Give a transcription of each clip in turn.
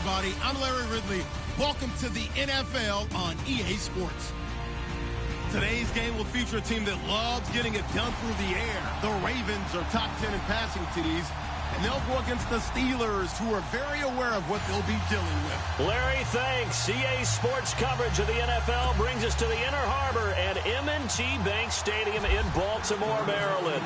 everybody. I'm Larry Ridley. Welcome to the NFL on EA Sports. Today's game will feature a team that loves getting it done through the air. The Ravens are top 10 in passing TDs, and they'll go against the Steelers, who are very aware of what they'll be dealing with. Larry, thanks. EA Sports coverage of the NFL brings us to the Inner Harbor at M&T Bank Stadium in Baltimore, Maryland.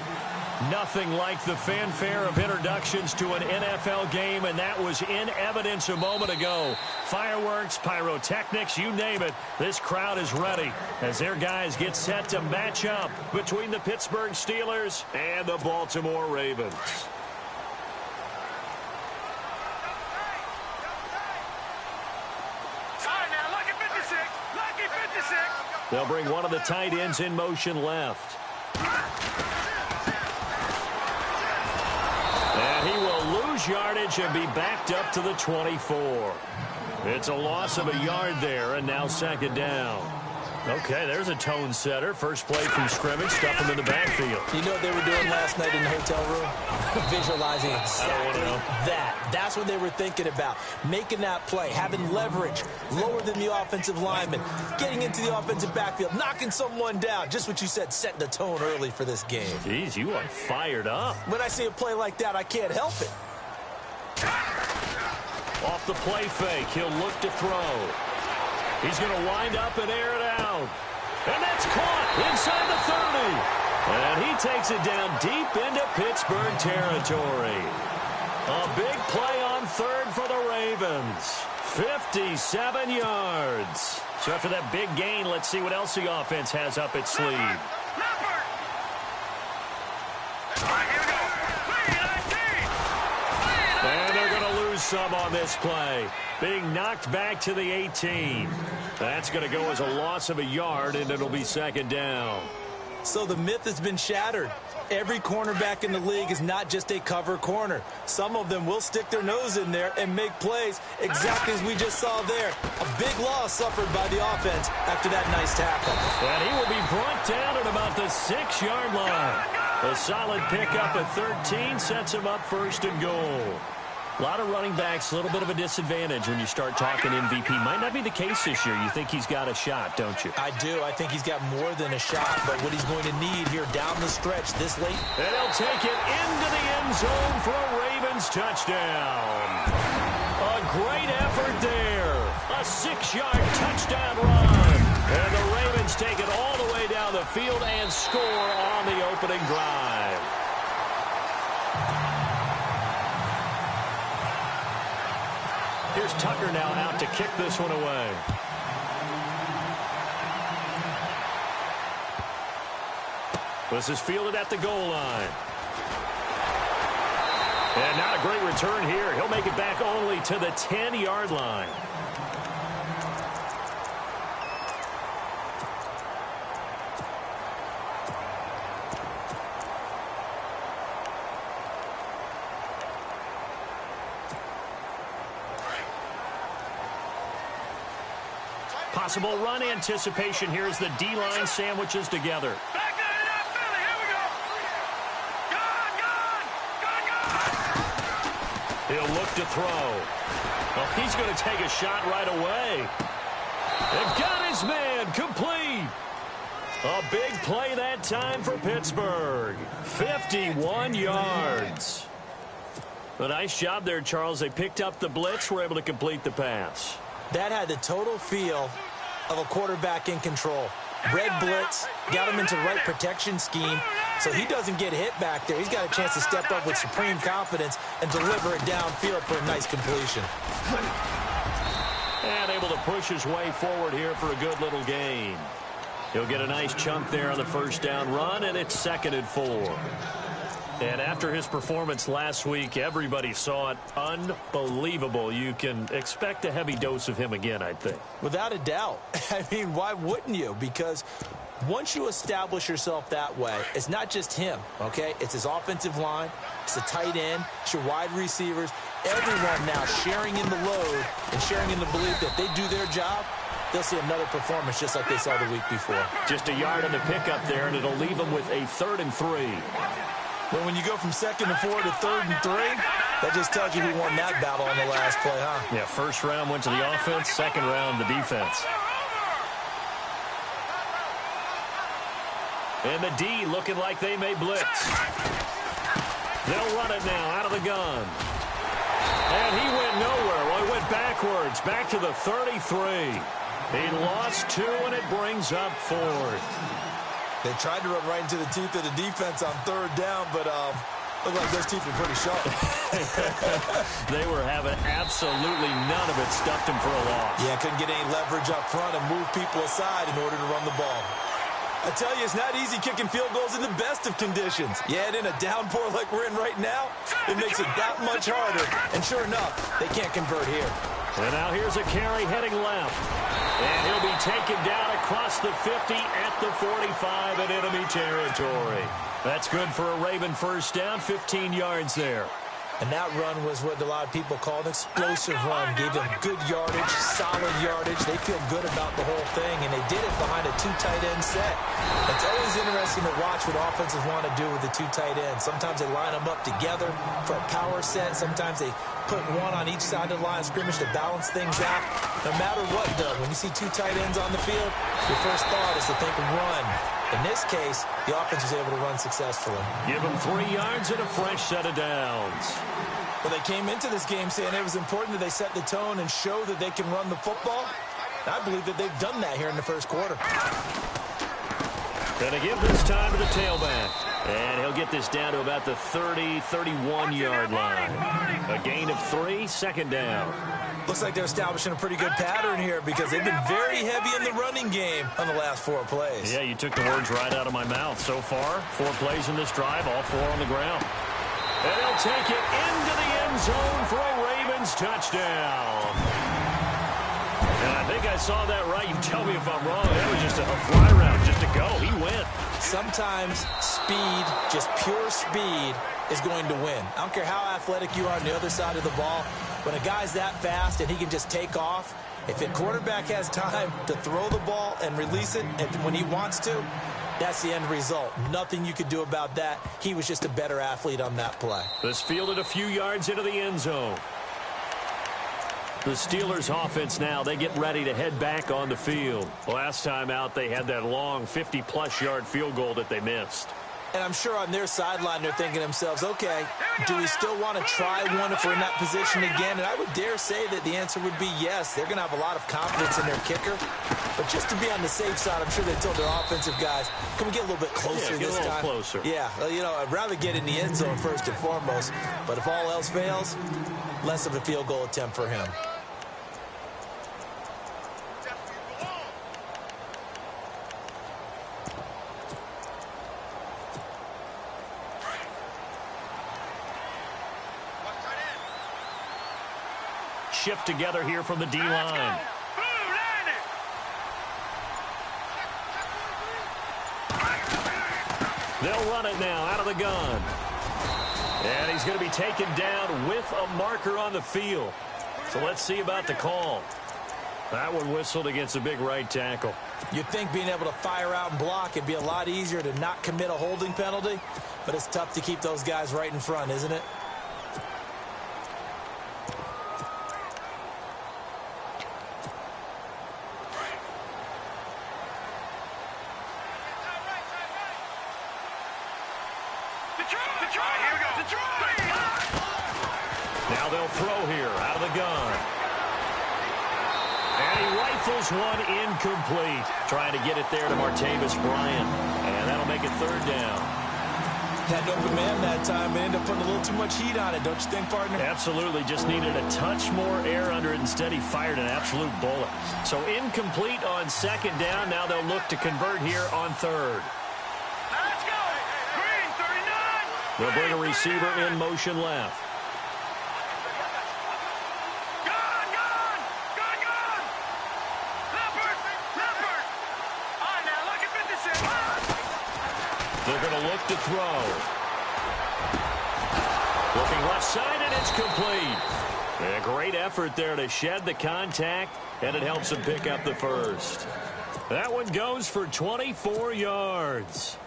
Nothing like the fanfare of introductions to an NFL game, and that was in evidence a moment ago. Fireworks, pyrotechnics, you name it. This crowd is ready as their guys get set to match up between the Pittsburgh Steelers and the Baltimore Ravens. They'll bring one of the tight ends in motion left. And he will lose yardage and be backed up to the 24. It's a loss of a yard there, and now second down. Okay, there's a tone setter. First play from scrimmage, stuff him in the backfield. You know what they were doing last night in the hotel room? Visualizing exactly that. That's what they were thinking about. Making that play, having leverage, lower than the offensive lineman, getting into the offensive backfield, knocking someone down. Just what you said, setting the tone early for this game. Jeez, you are fired up. When I see a play like that, I can't help it. Off the play fake, he'll look to throw. He's going to wind up and air it out. And that's caught inside the 30. And he takes it down deep into Pittsburgh territory. A big play on third for the Ravens. 57 yards. So after that big gain, let's see what else the offense has up its sleeve. And they're going to lose some on this play. Being knocked back to the 18. That's going to go as a loss of a yard, and it'll be second down. So the myth has been shattered. Every cornerback in the league is not just a cover corner. Some of them will stick their nose in there and make plays exactly as we just saw there. A big loss suffered by the offense after that nice tackle. And he will be brought down at about the 6-yard line. A solid pickup at 13 sets him up first and goal. A lot of running backs, a little bit of a disadvantage when you start talking MVP. Might not be the case this year. You think he's got a shot, don't you? I do. I think he's got more than a shot, but what he's going to need here down the stretch this late. And he'll take it into the end zone for a Ravens touchdown. A great effort there. A 6-yard touchdown run. And the Ravens take it all the way down the field and score on the opening drive. Here's Tucker now out to kick this one away. This is fielded at the goal line. And not a great return here. He'll make it back only to the 10-yard line. Possible run anticipation here as the D-line sandwiches together. He'll look to throw. Well, he's going to take a shot right away. And got his man complete. A big play that time for Pittsburgh. 51 yards. A nice job there, Charles. They picked up the blitz, were able to complete the pass. That had the total feel of a quarterback in control. Red blitz, got him into the right protection scheme, so he doesn't get hit back there. He's got a chance to step up with supreme confidence and deliver it downfield for a nice completion. And able to push his way forward here for a good little gain. He'll get a nice chunk there on the first down run, and it's 2nd and 4. And after his performance last week, everybody saw it. Unbelievable. You can expect a heavy dose of him again, I think. Without a doubt. I mean, why wouldn't you? Because once you establish yourself that way, it's not just him, okay? It's his offensive line, it's the tight end, it's your wide receivers. Everyone now sharing in the load and sharing in the belief that they do their job, they'll see another performance just like they saw the week before. Just a yard on the pickup there, and it'll leave them with a 3rd and 3. Well, when you go from 2nd and 4 to 3rd and 3, That just tells you who won that battle on the last play, huh? Yeah, first round went to the offense, second round the defense. And the D looking like they may blitz. They'll run it now out of the gun. And he went nowhere. Well, he went backwards, back to the 33. He lost 2, and it brings up 4th. They tried to run right into the teeth of the defense on 3rd down, but looked like those teeth were pretty sharp. They were having absolutely none of it. Stuffed him for a loss. Yeah, couldn't get any leverage up front and move people aside in order to run the ball. I tell you, it's not easy kicking field goals in the best of conditions. Yet in a downpour like we're in right now, it makes it that much harder. And sure enough, they can't convert here. And now here's a carry heading left. And he'll be taken down across the 50 at the 45 in enemy territory. That's good for a Raven first down, 15 yards there. And that run was what a lot of people call an explosive run. Gave them good yardage, solid yardage. They feel good about the whole thing, and they did it behind a 2 tight end set. It's always interesting to watch what offenses want to do with the 2 tight ends. Sometimes they line them up together for a power set. Sometimes they put one on each side of the line of scrimmage to balance things out. No matter what, though, when you see 2 tight ends on the field, your first thought is to think run. In this case, the offense was able to run successfully. Give them 3 yards and a fresh set of downs. Well, they came into this game saying it was important that they set the tone and show that they can run the football. And I believe that they've done that here in the first quarter. Going to give this time to the tailback. And he'll get this down to about the 30, 31-yard line. A gain of 3, second down. Looks like they're establishing a pretty good pattern here because they've been very heavy in the running game on the last 4 plays. Yeah, you took the words right out of my mouth. So far, 4 plays in this drive, all 4 on the ground. And he'll take it into the end zone for a Ravens touchdown. And I think I saw that right. You tell me if I'm wrong. That was just a fly route just to go. He went. Sometimes speed, just pure speed, is going to win. I don't care how athletic you are on the other side of the ball. When a guy's that fast and he can just take off, if the quarterback has time to throw the ball and release it and when he wants to, that's the end result. Nothing you could do about that. He was just a better athlete on that play. This fielded a few yards into the end zone. The Steelers offense now, they get ready to head back on the field. Last time out, they had that long 50-plus yard field goal that they missed. And I'm sure on their sideline they're thinking to themselves, okay, do we still want to try one if we're in that position again? And I would dare say that the answer would be yes. They're going to have a lot of confidence in their kicker. But just to be on the safe side, I'm sure they told their offensive guys, can we get a little bit closer this time? Get a little closer. Yeah, well, you know, I'd rather get in the end zone first and foremost. But if all else fails, less of a field goal attempt for him. Shift together here from the D-line. They'll run it now out of the gun. And he's going to be taken down with a marker on the field. So let's see about the call. That one whistled against a big right tackle. You'd think being able to fire out and block it'd be a lot easier to not commit a holding penalty, but it's tough to keep those guys right in front, isn't it? Now they'll throw here out of the gun. And he rifles one incomplete. Trying to get it there to Martavis Bryant. And that'll make it third down. Had an open man that time and ended up putting a little too much heat on it, don't you think, partner? Absolutely. Just needed a touch more air under it. Instead, he fired an absolute bullet. So incomplete on second down. Now they'll look to convert here on third. Let's go! Green, 39! They'll bring a receiver in motion left. They're going to look to throw. Looking left side, and it's complete. And a great effort there to shed the contact, and it helps him pick up the first. That one goes for 24 yards.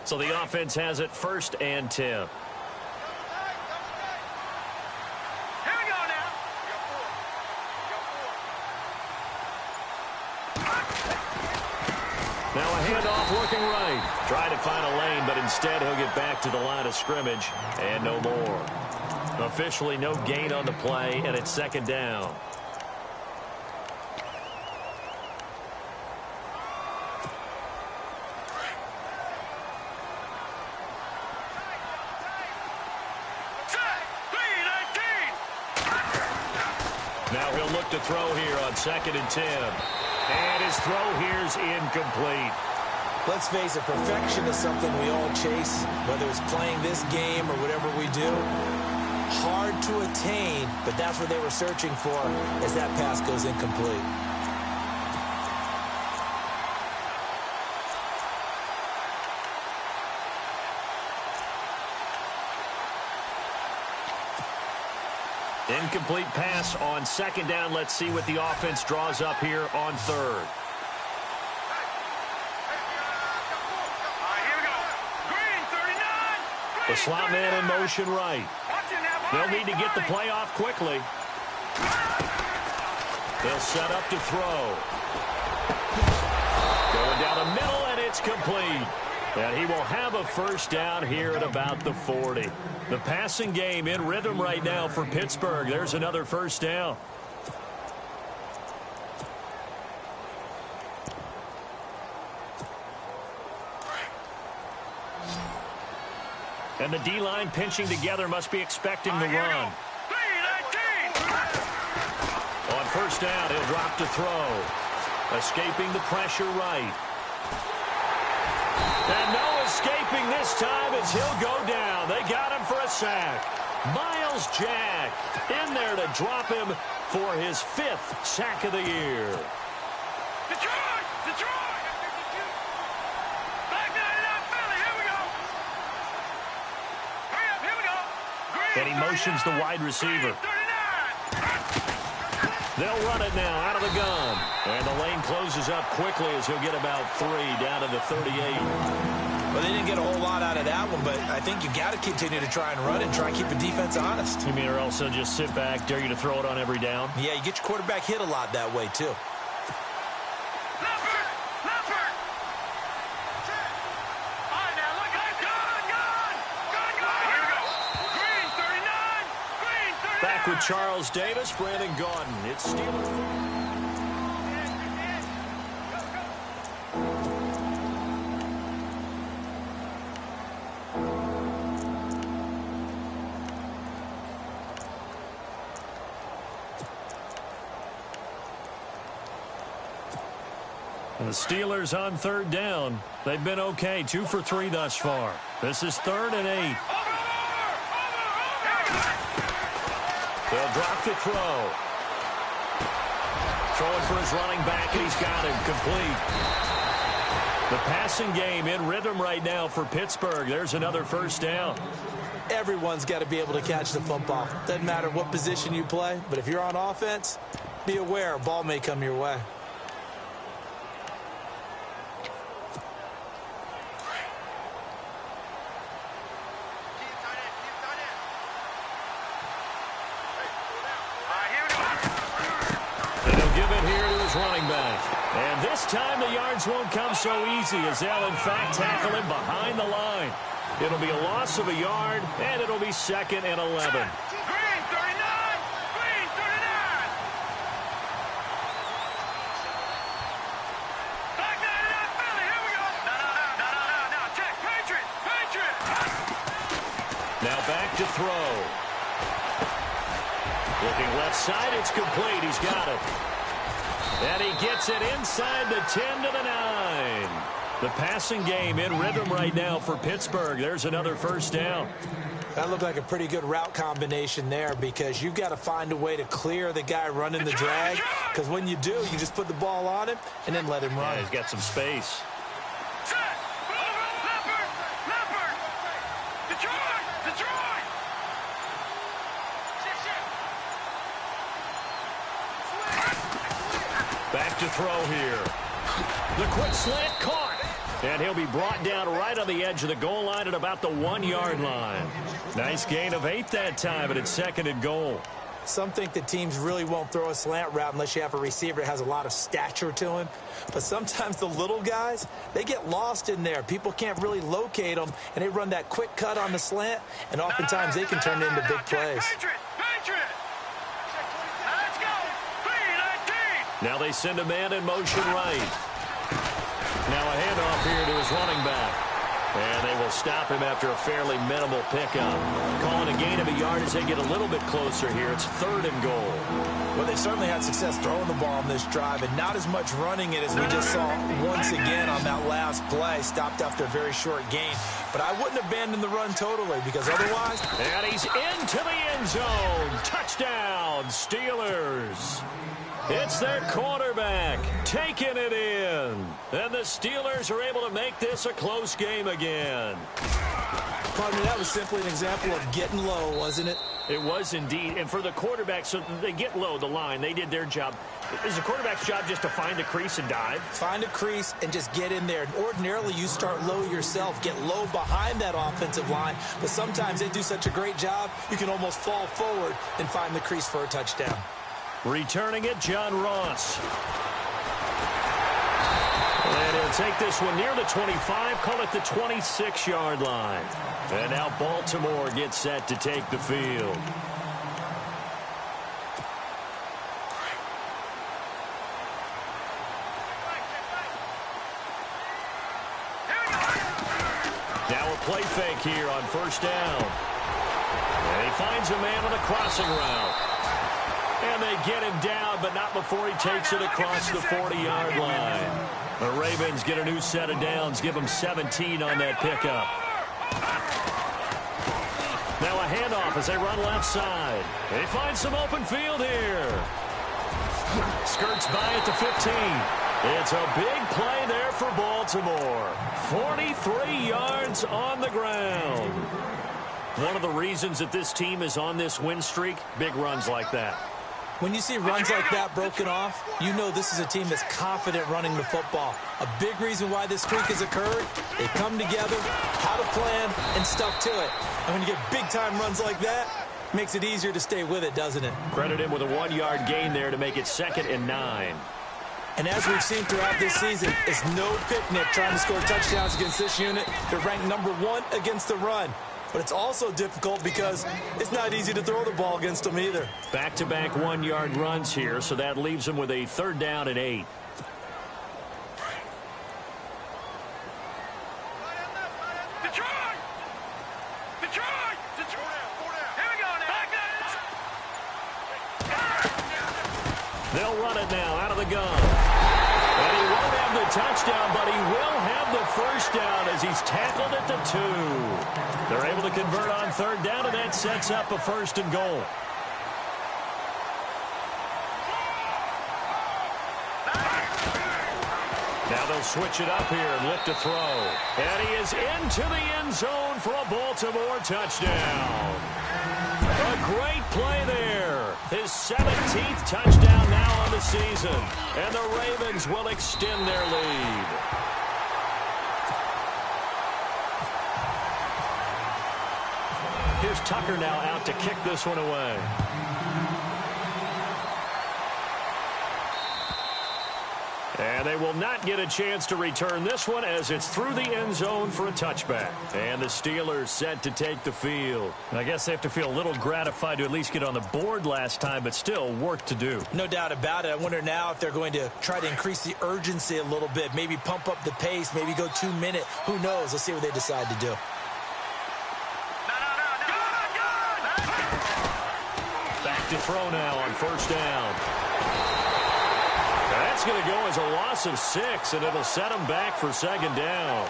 So the offense has it 1st and 10. Here we go now. Now a handoff working right. Trying to find a lane, but instead he'll get back to the line of scrimmage and no more. Officially no gain on the play, and it's 2nd down. Now he'll look to throw here on 2nd and 10. And his throw here's incomplete. Let's face it, perfection is something we all chase, whether it's playing this game or whatever we do. Hard to attain, but that's what they were searching for as that pass goes incomplete. Incomplete pass on 2nd down. Let's see what the offense draws up here on 3rd. Here we go. Green, 39. The slot man in motion right. They'll need to get the play off quickly. They'll set up to throw. Going down the middle, and it's complete. And he will have a 1st down here at about the 40. The passing game in rhythm right now for Pittsburgh. There's another 1st down. And the D-line pinching together, must be expecting the run. On 1st down, he'll drop to throw. Escaping the pressure right. And no escaping this time as he'll go down. They got him for a sack. Miles Jack in there to drop him for his 5th sack of the year. Detroit! Detroit! Back 99 Philly, here we go. Hurry up, here we go. Green, And he motions the wide receiver. 39. They'll run it now out of the gun. And the lane closes up quickly as he'll get about 3 down to the 38. Well, they didn't get a whole lot out of that one, but I think you got to continue to try and run and try and keep the defense honest. You mean or else they'll just sit back, dare you to throw it on every down? Yeah, you get your quarterback hit a lot that way, too. Leopard! Leopard! All right, now look at gun! Here we go. Green, 39. Green, 39. Back with Charles Davis, Brandon Gaudin. It's Steelers. The Steelers on 3rd down. They've been okay, 2 for 3 thus far. This is 3rd and 8. They'll drop the throw. Throwing for his running back, and he's got him complete. The passing game in rhythm right now for Pittsburgh. There's another 1st down. Everyone's got to be able to catch the football. Doesn't matter what position you play, but if you're on offense, be aware a ball may come your way. Running back. And this time the yards won't come so easy as they'll in fact tackle him behind the line. It'll be a loss of a yard, and it'll be 2nd and 11. Green, 39. Green, 39. Back 99 Philly, here we go. No. Check, Patriot. Now back to throw. Looking left side, it's complete. He's got it. And he gets it inside the 10 to the 9. The passing game in rhythm right now for Pittsburgh. There's another 1st down. That looked like a pretty good route combination there because you've got to find a way to clear the guy running the drag. Because when you do, you just put the ball on him and then let him run. Yeah, he's got some space. Leopard. Detroit. Back to throw here. The quick slant caught. And he'll be brought down right on the edge of the goal line at about the 1-yard line. Nice gain of 8 that time, and it's 2nd and goal. Some think that teams really won't throw a slant route unless you have a receiver that has a lot of stature to him. But sometimes the little guys, they get lost in there. People can't really locate them, and they run that quick cut on the slant, and oftentimes they can turn into big plays. Now they send a man in motion right. Now a handoff here to his running back. And they will stop him after a fairly minimal pickup. Calling a gain of a yard as they get a little bit closer here. It's 3rd and goal. Well, they certainly had success throwing the ball on this drive, and not as much running it as we just saw once again on that last play. Stopped after a very short gain. But I wouldn't abandon the run totally, because otherwise... And he's into the end zone. Touchdown, Steelers. It's their quarterback taking it in. And the Steelers are able to make this a close game again. Pardon me, that was simply an example of getting low, wasn't it? It was indeed. And for the quarterback, so they get low the line. They did their job. Is the quarterback's job just to find a crease and dive? Find a crease and just get in there. Ordinarily, you start low yourself, get low behind that offensive line. But sometimes they do such a great job, you can almost fall forward and find the crease for a touchdown. Returning it, John Ross. And he'll take this one near the 25, call it the 26-yard line. And now Baltimore gets set to take the field. Now a play fake here on 1st down. And he finds a man on a crossing route. And they get him down, but not before he takes it across the 40-yard line. The Ravens get a new set of downs, give them 17 on that pickup. Now a handoff as they run left side. They find some open field here. Skirts by at the 15. It's a big play there for Baltimore. 43 yards on the ground. One of the reasons that this team is on this win streak, big runs like that. When you see runs like that broken off, you know this is a team that's confident running the football. A big reason why this streak has occurred, they come together, had a plan, and stuck to it. And when you get big-time runs like that, it makes it easier to stay with it, doesn't it? Credit him with a 1-yard gain there to make it 2nd and 9. And as we've seen throughout this season, it's no picnic trying to score touchdowns against this unit. They're ranked number 1 against the run. But it's also difficult because it's not easy to throw the ball against them either. Back-to-back 1-yard runs here, so that leaves them with a 3rd down and 8. Detroit! Detroit! Detroit! Here we go now. They'll run it now out of the gun. And he won't have the touchdown, but he will have the 1st down as he's tackled at the 2. They're able to convert on 3rd down, and that sets up a 1st and goal. Now they'll switch it up here and lift a throw. And he is into the end zone for a Baltimore touchdown. A great play there. His 17th touchdown now on the season. And the Ravens will extend their lead. Here's Tucker now out to kick this one away. And they will not get a chance to return this one as it's through the end zone for a touchback. And the Steelers set to take the field. I guess they have to feel a little gratified to at least get on the board last time, but still work to do. No doubt about it. I wonder now if they're going to try to increase the urgency a little bit, maybe pump up the pace, maybe go 2-minute. Who knows? Let's see what they decide to do. Back to throw now on 1st down. That's going to go as a loss of 6, and it'll set them back for 2nd down.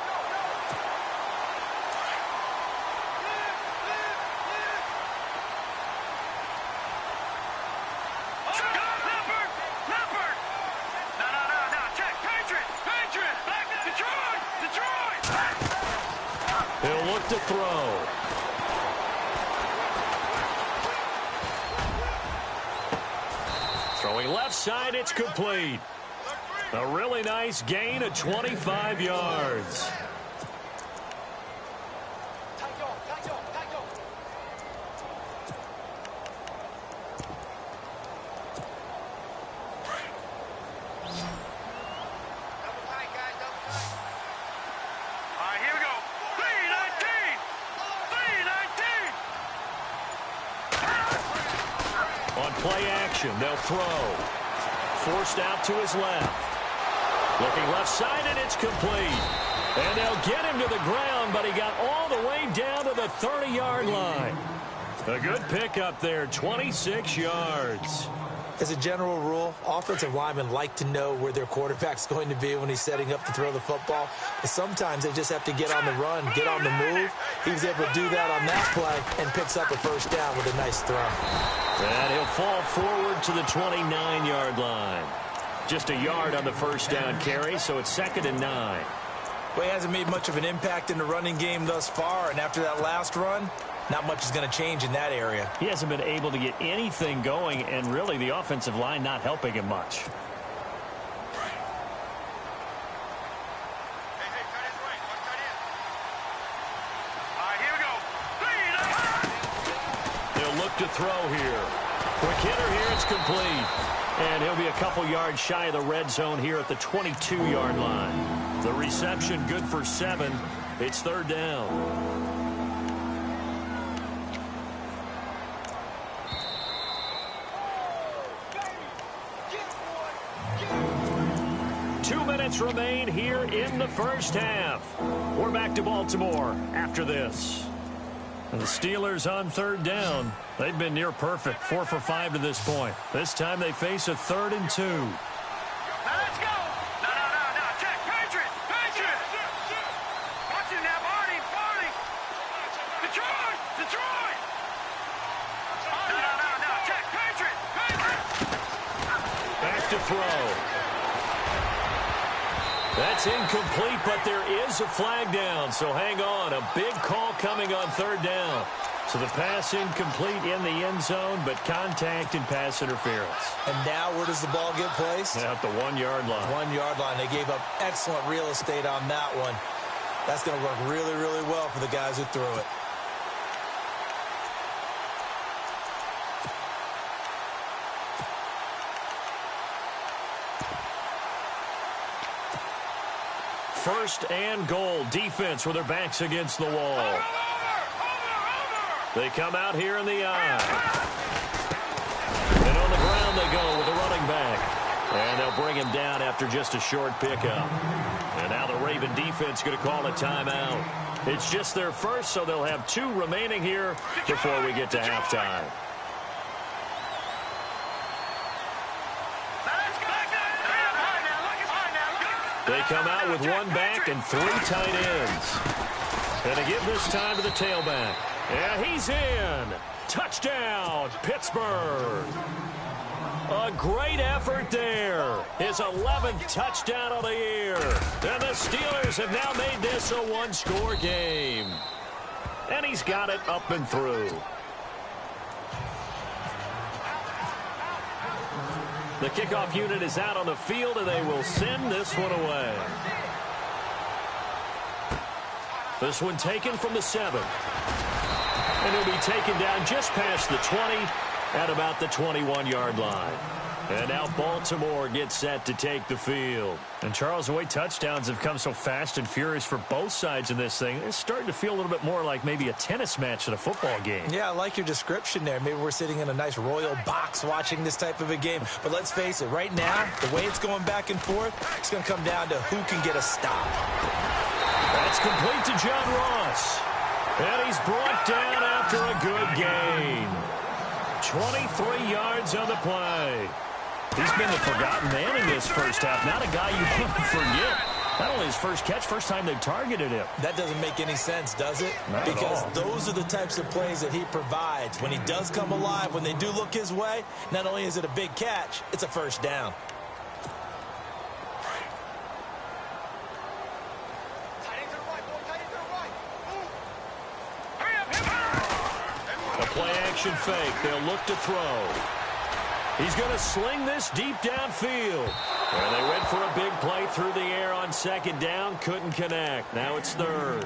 He'll look to throw. Throwing left side, it's complete. A really nice gain of 25 yards. Play action. They'll throw. Forced out to his left. Looking left side, and it's complete. And they'll get him to the ground, but he got all the way down to the 30-yard line. A good pickup there, 26 yards. As a general rule, offensive linemen like to know where their quarterback's going to be when he's setting up to throw the football. But sometimes they just have to get on the run, get on the move. He was able to do that on that play and picks up a first down with a nice throw. And he'll fall forward to the 29-yard line. Just a yard on the first down carry, so it's 2nd and 9. Well, he hasn't made much of an impact in the running game thus far, and after that last run, not much is going to change in that area. He hasn't been able to get anything going, and really the offensive line not helping him much. They'll look to throw here. Quick hitter here, it's complete. And he'll be a couple yards shy of the red zone here at the 22-yard line. The reception good for 7. It's 3rd down. Remain here in the first half. We're back to Baltimore after this. And the Steelers on 3rd down. They've been near perfect, 4 for 5 to this point. This time they face a 3rd and 2. Now let's go. No. Check. Patriot. Watch it now, Barney. Detroit. No. Check. Patriot. Back to throw. That's incomplete, but there is a flag down, so hang on. A big call coming on 3rd down. So the pass incomplete in the end zone, but contact and pass interference. And now where does the ball get placed? At the 1-yard line. 1-yard line. They gave up excellent real estate on that one. That's going to work really, really well for the guys who threw it. First and goal. Defense with their backs against the wall. They come out here in the eye. And on the ground they go with the running back. And they'll bring him down after just a short pickup. And now the Raven defense going to call a timeout. It's just their first, so they'll have 2 remaining here before we get to halftime. They come out with 1 back and 3 tight ends. And they give this time to the tailback. And he's in. Touchdown, Pittsburgh. A great effort there. His 11th touchdown of the year. And the Steelers have now made this a 1-score game. And he's got it up and through. The kickoff unit is out on the field, and they will send this one away. This one taken from the 7. And he'll be taken down just past the 20 at about the 21-yard line. And now Baltimore gets set to take the field. And, Charles, the way touchdowns have come so fast and furious for both sides in this thing, it's starting to feel a little bit more like maybe a tennis match than a football game. Yeah, I like your description there. Maybe we're sitting in a nice royal box watching this type of a game. But let's face it, right now, the way it's going back and forth, it's going to come down to who can get a stop. That's complete to John Ross. And he's brought down after a good gain. 23 yards on the play. He's been the forgotten man in this first half. Not a guy you want to forget. Not only his first catch, first time they've targeted him. That doesn't make any sense, does it? Not because those are the types of plays that he provides. When he does come alive, when they do look his way, not only is it a big catch, it's a first down. A play action fake. They'll look to throw. He's going to sling this deep downfield. And they went for a big play through the air on second down. Couldn't connect. Now it's third.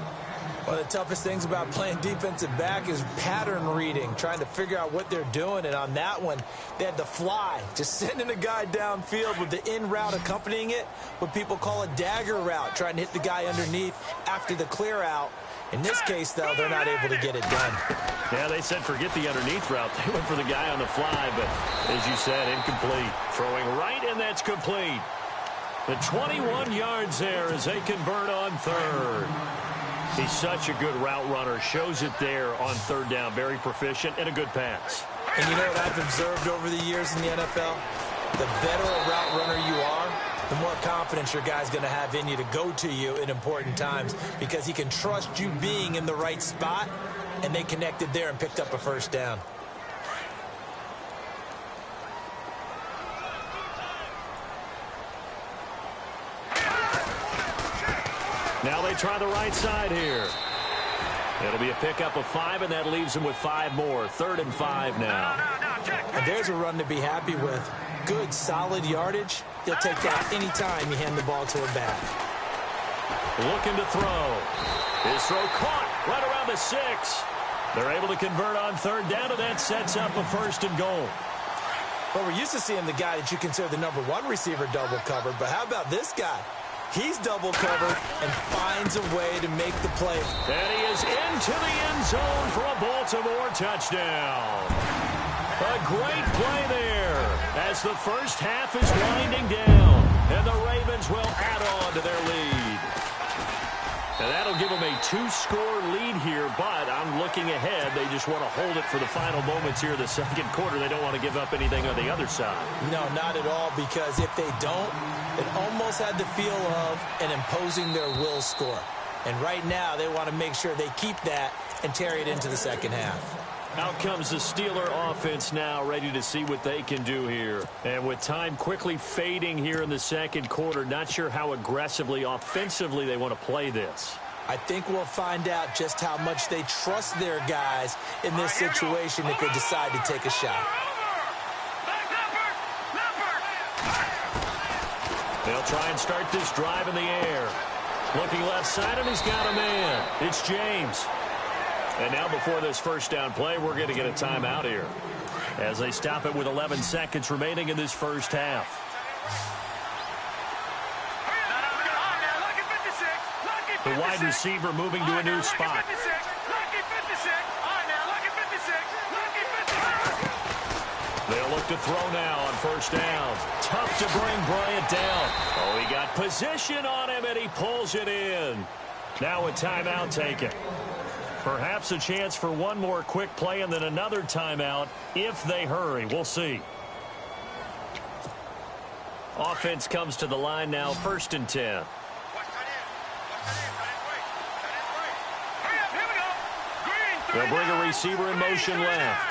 One of the toughest things about playing defensive back is pattern reading, trying to figure out what they're doing. And on that one, they had the fly, just sending a guy downfield with the in route accompanying it, what people call a dagger route, trying to hit the guy underneath after the clear out. In this case, though, they're not able to get it done. Yeah, they said forget the underneath route. They went for the guy on the fly, but as you said, incomplete. Throwing right, and that's complete. The 21 yards there as they convert on third. He's such a good route runner. Shows it there on third down. Very proficient and a good pass. And you know what I've observed over the years in the NFL? The better a route runner you are, the more confidence your guy's going to have in you to go to you in important times because he can trust you being in the right spot, and they connected there and picked up a first down. Now they try the right side here. It'll be a pickup of 5, and that leaves them with 5 more. 3rd and 5 now. And there's a run to be happy with. Good, solid yardage. He'll take that anytime you hand the ball to him back. Looking to throw. His throw caught right around the 6. They're able to convert on third down, and that sets up a 1st and goal. Well, we're used to seeing the guy that you consider the number 1 receiver double covered, but how about this guy? He's double covered and finds a way to make the play. And he is into the end zone for a Baltimore touchdown. A great play there as the first half is winding down. And the Ravens will add on to their lead. And that'll give them a 2-score lead here, but I'm looking ahead. They just want to hold it for the final moments here of the second quarter. They don't want to give up anything on the other side. No, not at all, because if they don't, it almost had the feel of an imposing their will score. And right now, they want to make sure they keep that and carry it into the second half. Out comes the Steeler offense now, ready to see what they can do here. And with time quickly fading here in the second quarter, not sure how aggressively, offensively they want to play this. I think we'll find out just how much they trust their guys in this situation if they decide to take a shot. They'll try and start this drive in the air. Looking left side, and he's got a man. It's James. And now before this first down play, we're going to get a timeout here as they stop it with 11 seconds remaining in this first half. The wide receiver moving to a new spot. They'll look to throw now on first down. Tough to bring Bryant down. Oh, he got position on him, and he pulls it in. Now a timeout taken. Perhaps a chance for one more quick play and then another timeout if they hurry. We'll see. Offense comes to the line now, 1st and 10. They'll bring a receiver in motion left.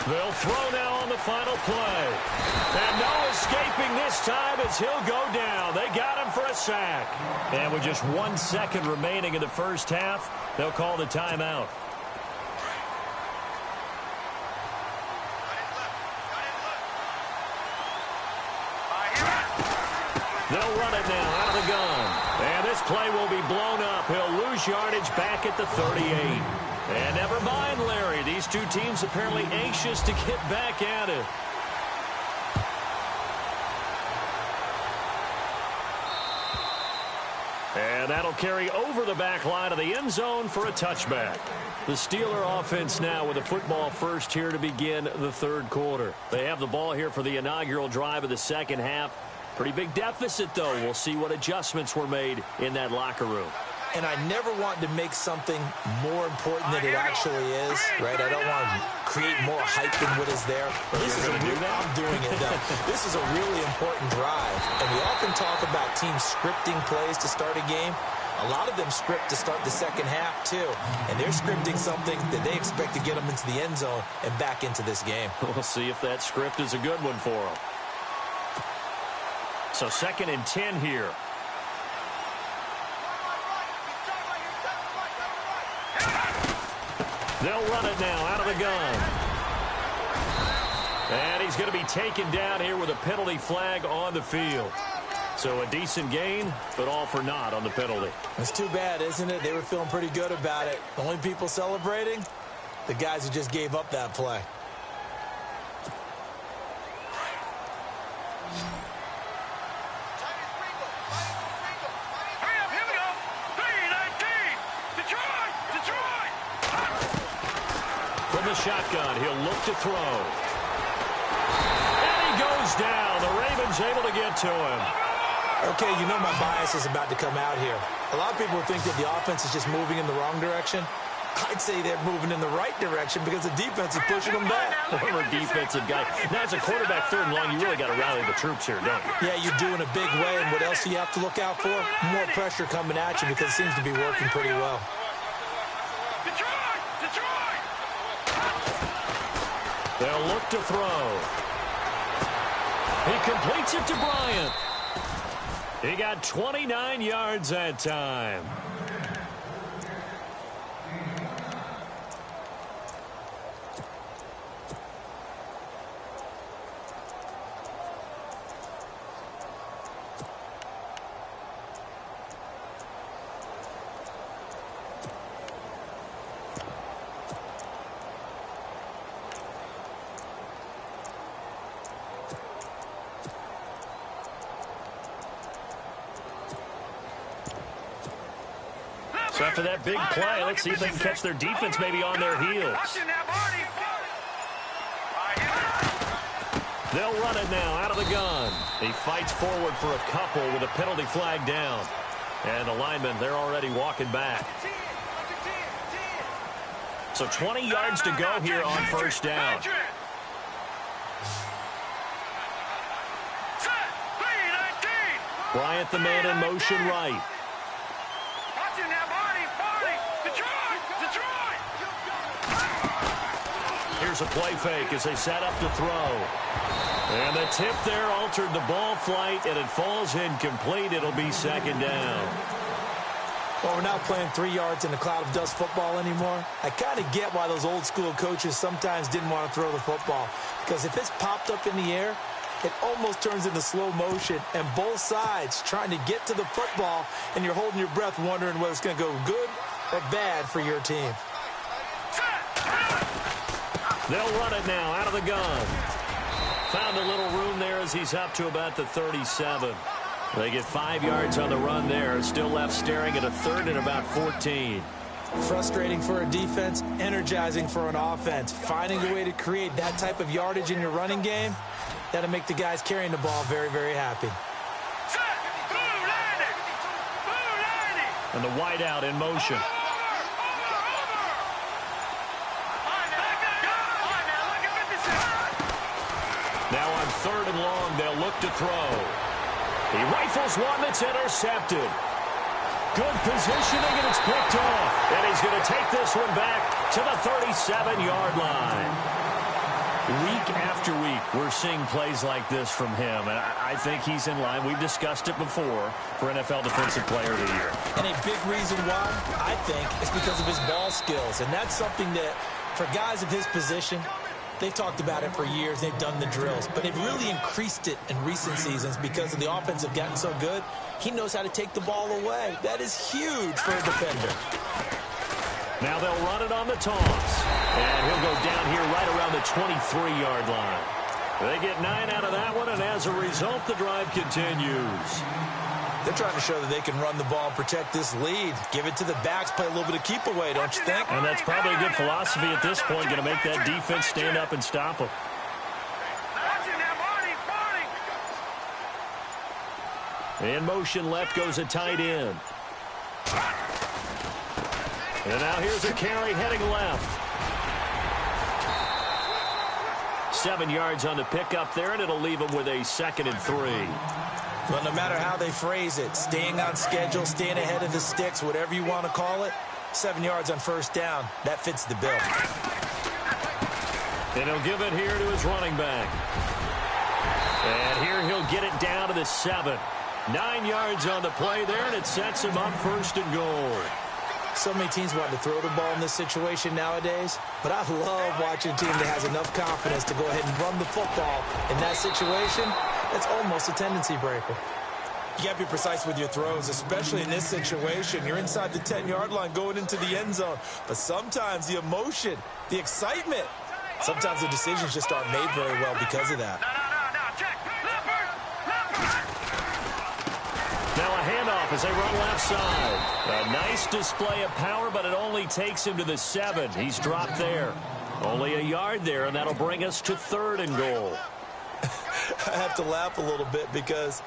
They'll throw now on the final play. And no escaping this time as he'll go down. They got him for a sack. And with just 1 second remaining in the first half, they'll call the timeout. They'll run it now out of the gun. And this play will be blown up. He'll lose yardage back at the 38. And never mind, Larry. These two teams apparently anxious to get back at it. And that'll carry over the back line of the end zone for a touchback. The Steeler offense now with a football first here to begin the third quarter. They have the ball here for the inaugural drive of the second half. Pretty big deficit, though. We'll see what adjustments were made in that locker room. And I never want to make something more important than it actually is, right? I don't want to create more hype than what is there. This is I'm doing it, though. This is a really important drive. And we often talk about teams scripting plays to start a game. A lot of them script to start the second half, too. And they're scripting something that they expect to get them into the end zone and back into this game. We'll see if that script is a good one for them. So 2nd and 10 here. They'll run it now out of the gun. And he's going to be taken down here with a penalty flag on the field. So a decent gain, but all for naught on the penalty. It's too bad, isn't it? They were feeling pretty good about it. The only people celebrating, the guys who just gave up that play. From the shotgun, he'll look to throw. And he goes down. The Ravens able to get to him. Okay, you know my bias is about to come out here. A lot of people think that the offense is just moving in the wrong direction. I'd say they're moving in the right direction because the defense is pushing them back. Former defensive guy. Now, as a quarterback 3rd and long, you really got to rally the troops here, don't you? Yeah, you do in a big way. And what else do you have to look out for? More pressure coming at you because it seems to be working pretty well. They'll look to throw. He completes it to Bryant. He got 29 yards that time. So after that big play, let's see if they can catch their defense maybe on their heels. They'll run it now out of the gun. He fights forward for a couple with a penalty flag down. And the linemen, they're already walking back. So 20 yards to go here on 1st down. Bryant, the man in motion right. Here's a play fake as they set up to throw. And the tip there altered the ball flight, and it falls incomplete. It'll be 2nd down. Well, we're not playing 3 yards in a cloud of dust football anymore. I kind of get why those old school coaches sometimes didn't want to throw the football. Because if it's popped up in the air, it almost turns into slow motion, and both sides trying to get to the football, and you're holding your breath wondering whether it's going to go good or bad for your team. They'll run it now out of the gun. Found a little room there as he's up to about the 37. They get 5 yards on the run there. Still left staring at a 3rd and about 14. Frustrating for a defense, energizing for an offense. Finding a way to create that type of yardage in your running game, that'll make the guys carrying the ball very, very happy. And the wideout in motion. Now on 3rd and long, they'll look to throw. He rifles one that's intercepted. Good positioning, and it's picked off. And he's going to take this one back to the 37-yard line. Week after week, we're seeing plays like this from him, and I think he's in line. We've discussed it before for NFL Defensive Player of the Year. And a big reason why, I think, is because of his ball skills. And that's something that, for guys of his position, they've talked about it for years. They've done the drills. But they've really increased it in recent seasons because of the offense have gotten so good. He knows how to take the ball away. That is huge for a defender. Now they'll run it on the toss. And he'll go down here right around the 23-yard line. They get 9 out of that one, and as a result, the drive continues. They're trying to show that they can run the ball and protect this lead. Give it to the backs, play a little bit of keep away, don't you think? And that's probably a good philosophy at this point, going to make that defense stand up and stop them. In motion left goes a tight end. And now here's a carry heading left. 7 yards on the pickup there, and it'll leave them with a 2nd and 3. Well, no matter how they phrase it, staying on schedule, staying ahead of the sticks, whatever you want to call it, 7 yards on 1st down, that fits the bill. And he'll give it here to his running back. And here he'll get it down to the 7. 9 yards on the play there, and it sets him up 1st and goal. So many teams want to throw the ball in this situation nowadays, but I love watching a team that has enough confidence to go ahead and run the football in that situation. That's almost a tendency breaker. You got to be precise with your throws, especially in this situation. You're inside the 10-yard line going into the end zone, but sometimes the emotion, the excitement, sometimes the decisions just aren't made very well because of that. Now a handoff as they run left side. A nice display of power, but it only takes him to the 7. He's dropped there. Only a yard there, and that'll bring us to 3rd and goal. I have to laugh a little bit because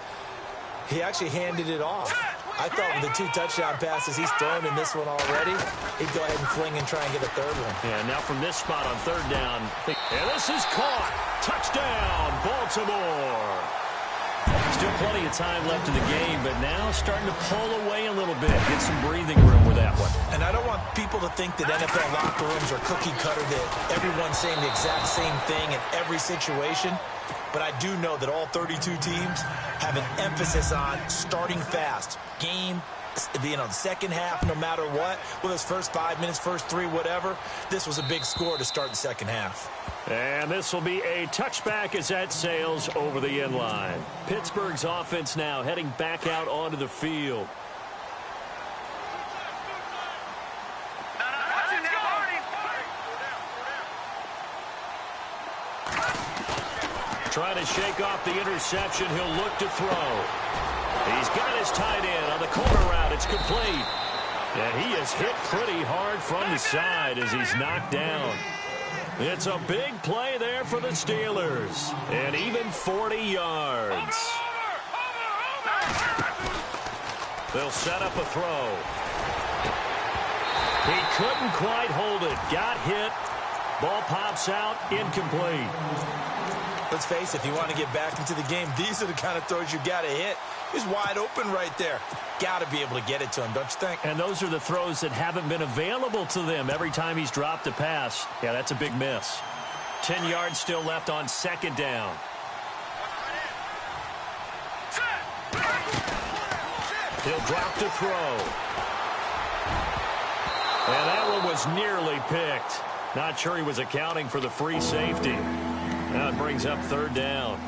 he actually handed it off. I thought with the 2 touchdown passes he's thrown in this one already, he'd go ahead and fling and try and get a 3rd one. Yeah, now from this spot on 3rd down. And this is caught. Touchdown, Baltimore. Still plenty of time left in the game, but now starting to pull away a little bit. Get some breathing room with that one. And I don't want people to think that NFL locker rooms are cookie cutter, that everyone's saying the exact same thing in every situation. But I do know that all 32 teams have an emphasis on starting fast. Game, being on the second half, no matter what. Whether it's first 5 minutes, first 3, whatever. This was a big score to start the second half. And this will be a touchback as that sails over the end line. Pittsburgh's offense now heading back out onto the field. Trying to shake off the interception. He'll look to throw. He's got his tight end on the corner route. It's complete. And he is hit pretty hard from the side as he's knocked down. It's a big play there for the Steelers. And even 40 yards. They'll set up a throw. He couldn't quite hold it. Got hit. Ball pops out. Incomplete. Let's face it, if you want to get back into the game, these are the kind of throws you got to hit. He's wide open right there. Got to be able to get it to him, don't you think? And those are the throws that haven't been available to them every time he's dropped a pass. Yeah, that's a big miss. 10 yards still left on 2nd down. He'll drop to throw. And that one was nearly picked. Not sure he was accounting for the free safety. Now it brings up 3rd down.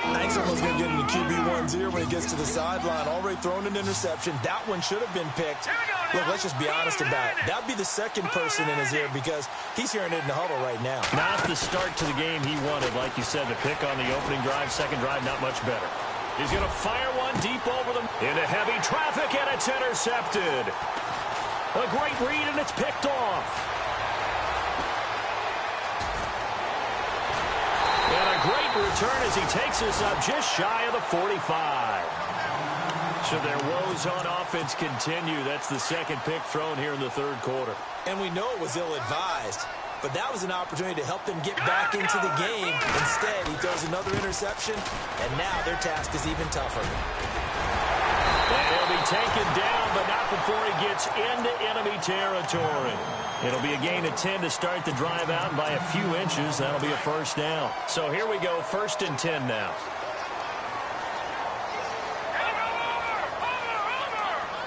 I think someone's going to get into QB1-0 when he gets to the sideline. Already thrown an interception. That one should have been picked. Look, let's just be honest about it. That would be the second person in his ear because he's hearing it in the huddle right now. Not the start to the game he wanted. Like you said, the pick on the opening drive, second drive, not much better. He's going to fire one deep over them into heavy traffic, and it's intercepted. A great read, and it's picked off. And a great return as he takes us up just shy of the 45. So their woes on offense continue. That's the second pick thrown here in the 3rd quarter. And we know it was ill-advised, but that was an opportunity to help them get back into the game. Instead, he throws another interception, and now their task is even tougher. And he'll be taken down, but not before he gets into enemy territory. It'll be a gain of 10 to start the drive out, and by a few inches, that'll be a 1st down. So here we go, 1st and 10 now.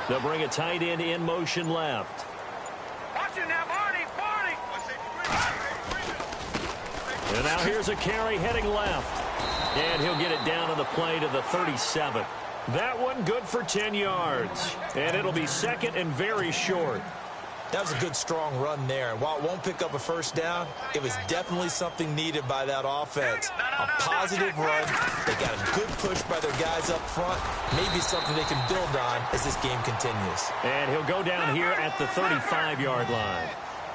They'll bring a tight end in motion left. Watch it now, Barney. And now here's a carry heading left. And he'll get it down on the play to the 37. That one good for 10 yards. And it'll be 2nd and very short. That was a good, strong run there. And while it won't pick up a 1st down, it was definitely something needed by that offense. A positive run. They got a good push by their guys up front. Maybe something they can build on as this game continues. And he'll go down here at the 35-yard line.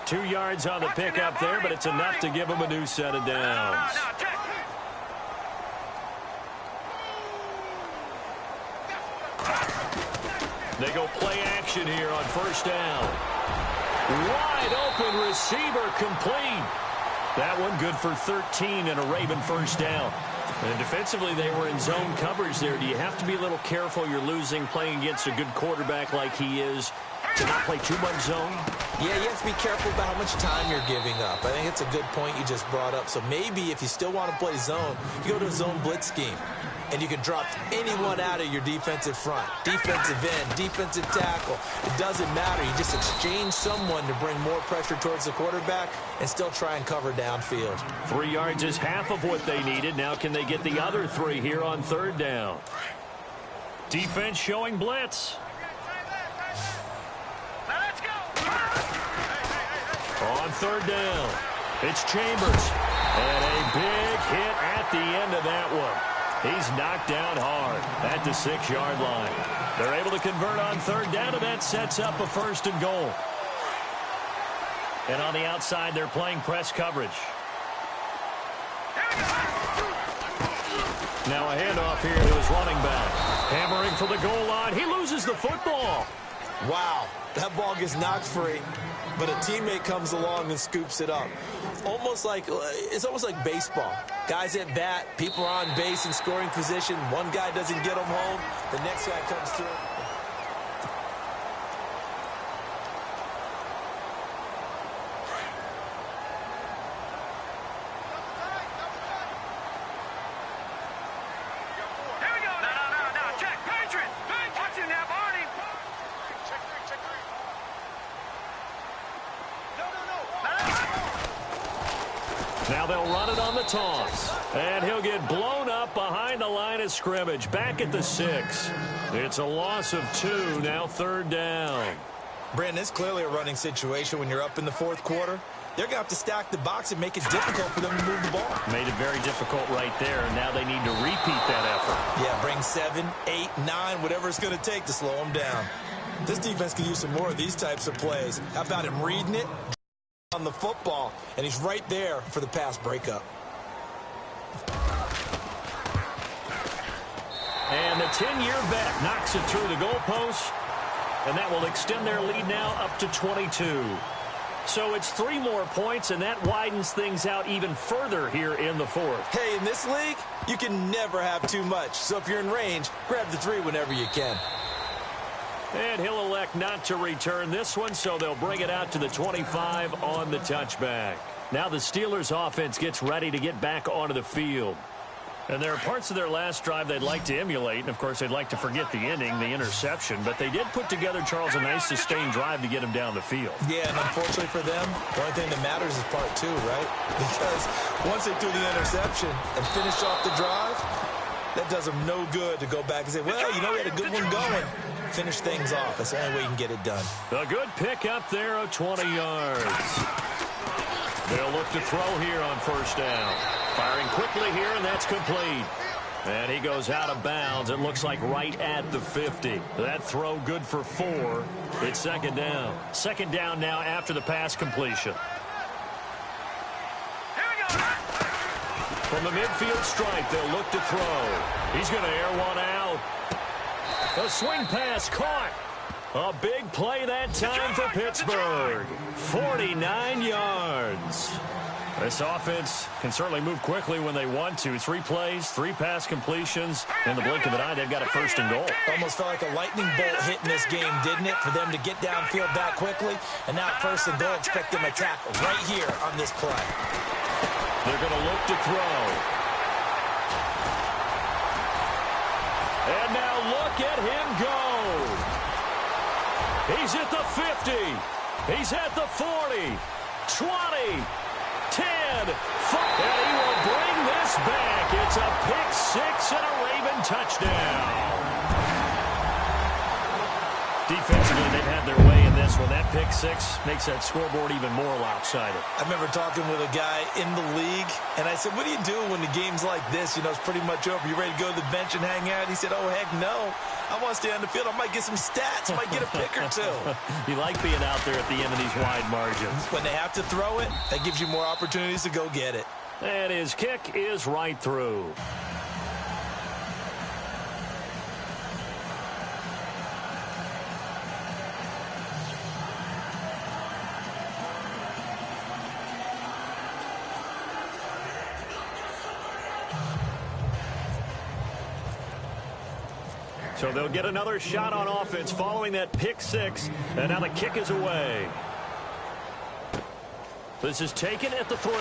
2 yards on the pickup there, but it's enough to give him a new set of downs. They go play action here on 1st down. Wide open receiver complete. That one good for 13 and a Raven 1st down. And defensively, they were in zone coverage there. Do you have to be a little careful? You're losing playing against a good quarterback like he is. to not play too much zone? Yeah, you have to be careful about how much time you're giving up. I think it's a good point you just brought up. So maybe if you still want to play zone, you go to a zone blitz scheme. And you can drop anyone out of your defensive front. Defensive end, defensive tackle. It doesn't matter. You just exchange someone to bring more pressure towards the quarterback and still try and cover downfield. 3 yards is half of what they needed. Now can they get the other 3 here on 3rd down? Defense showing blitz. Let's go. On 3rd down, it's Chambers. And a big hit at the end of that one. He's knocked down hard at the 6-yard line. They're able to convert on 3rd down, and that sets up a 1st and goal. And on the outside, they're playing press coverage. Now a handoff here to his running back. Hammering for the goal line. He loses the football. Wow, that ball gets knocked free, but a teammate comes along and scoops it up. It's almost like baseball. Guys at bat, people are on base in scoring position. One guy doesn't get them home. The next guy comes through. Here we go. No. Check. Patriot. Watch him now, Barney. Check 3. No. Now they'll run it on the toss. And he'll get blown up behind the line of scrimmage. Back at the 6. It's a loss of 2. Now 3rd down. Brandon, it's clearly a running situation when you're up in the 4th quarter. They're going to have to stack the box and make it difficult for them to move the ball. Made it very difficult right there. And now they need to repeat that effort. Yeah, bring 7, 8, 9, whatever it's going to take to slow them down. This defense could use some more of these types of plays. How about him reading it on the football, and he's right there for the pass breakup. And the 10-year vet knocks it through the goalpost, and that will extend their lead now up to 22. So it's 3 more points, and that widens things out even further here in the 4th. Hey, in this league, you can never have too much. So if you're in range, grab the 3 whenever you can. And he'll elect not to return this one, so they'll bring it out to the 25 on the touchback. Now the Steelers offense gets ready to get back onto the field. And there are parts of their last drive they'd like to emulate. And, of course, they'd like to forget the ending, the interception. But they did put together, Charles, a nice sustained drive to get him down the field. Yeah, and unfortunately for them, the only thing that matters is part 2, right? Because once they threw the interception and finished off the drive, that does them no good to go back and say, well, you know, we had a good one going. Finish things off. That's the only way you can get it done. A good pick up there of 20 yards. They'll look to throw here on 1st down. Firing quickly here, and that's complete. And he goes out of bounds. It looks like right at the 50. That throw good for 4. It's 2nd down. 2nd down now after the pass completion. From the midfield stripe, they'll look to throw. He's going to air one out. A swing pass caught. A big play that time for Pittsburgh. 49 yards. This offense can certainly move quickly when they want to. 3 plays, 3 pass completions. In the blink of an eye, they've got a 1st and goal. Almost felt like a lightning bolt hit in this game, didn't it? For them to get downfield that quickly. And now 1st and goal, expect them to tackle right here on this play. They're going to look to throw. And now look at him go. He's at the 50. He's at the 40. 20. 10. 5. And he will bring this back. It's a pick 6 and a Raven touchdown. Defensively, they've had their way in this one. That pick 6 makes that scoreboard even more lopsided. I remember talking with a guy in the league, and I said, what do you do when the game's like this? You know, it's pretty much over. You ready to go to the bench and hang out? He said, oh, heck no. I want to stay on the field. I might get some stats. I might get a pick or 2. You like being out there at the end of these wide margins. When they have to throw it, that gives you more opportunities to go get it. And his kick is right through. So they'll get another shot on offense following that pick six. And now the kick is away. This is taken at the 3.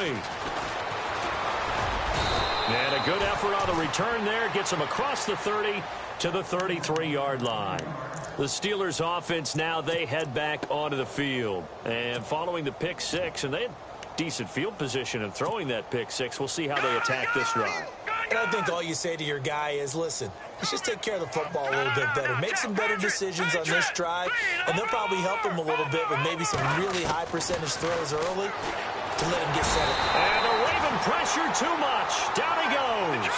And a good effort on the return there. Gets him across the 30 to the 33-yard line. The Steelers offense now, they head back onto the field. And following the pick six, and they had decent field position in throwing that pick six. We'll see how they attack this drive. And I think all you say to your guy is, listen, let's just take care of the football a little bit better. Make some better decisions on this drive, and they'll probably help him a little bit with maybe some really high percentage throws early to let him get set up. And the Raven pressure too much. Down he goes.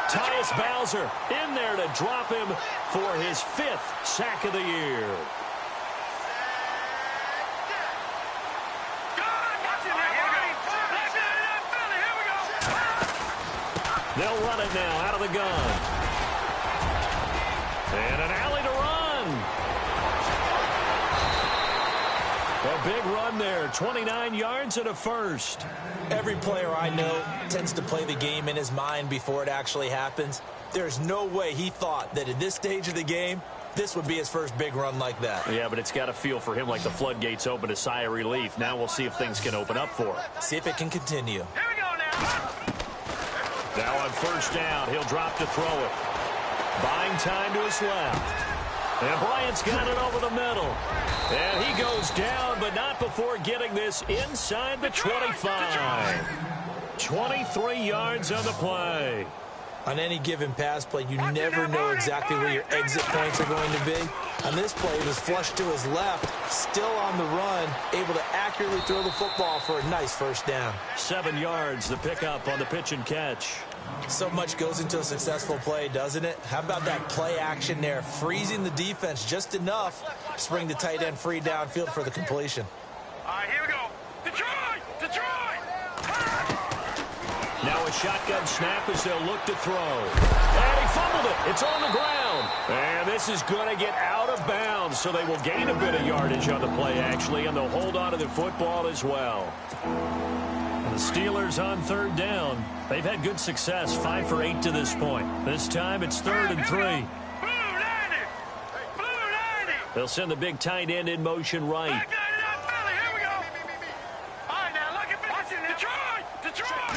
Tyus Bowser in there to drop him for his 5th sack of the year. They'll run it now out of the gun. And an alley to run. A big run there. 29 yards and a first. Every player I know tends to play the game in his mind before it actually happens. There's no way he thought that at this stage of the game, this would be his first big run like that. Yeah, but it's got to feel for him like the floodgates open, a sigh of relief. Now we'll see if things can open up for him. See if it can continue. Here we go now. Now on first down, he'll drop to throw it. Buying time to his left. And Bryant's got it over the middle. And he goes down, but not before getting this inside the 25. 23 yards on the play. On any given pass play, you never know exactly where your exit points are going to be. On this play, it was flushed to his left, still on the run, able to accurately throw the football for a nice first down. 7 yards, the pickup on the pitch and catch. So much goes into a successful play, doesn't it? How about that play action there, freezing the defense just enough to bring the tight end free downfield for the completion. All right, here we go. Detroit! Detroit! Now a shotgun snap as they'll look to throw. And he fumbled it. It's on the ground. And this is going to get out of bounds, so they will gain a bit of yardage on the play, actually, and they'll hold on to the football as well. The Steelers on third down. They've had good success, 5 for 8 to this point. This time it's 3rd and 3. Blue 90! Blue 90! They'll send the big tight end in motion right. Back 99 Philly, here we go. All right, now look at Detroit! Detroit!